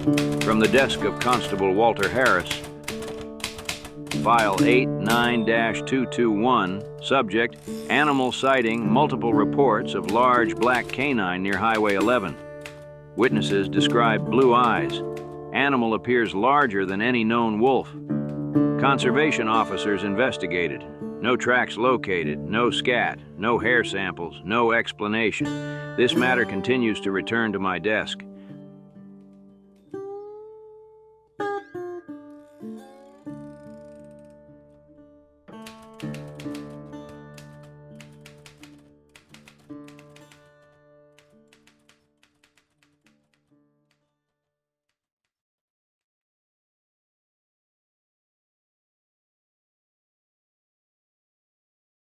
From the desk of Constable Walter Harris, File 89-221, subject, animal sighting, multiple reports of large black canine near Highway 11. Witnesses describe blue eyes. Animal appears larger than any known wolf. Conservation officers investigated. No tracks located, no scat, no hair samples, no explanation. This matter continues to return to my desk.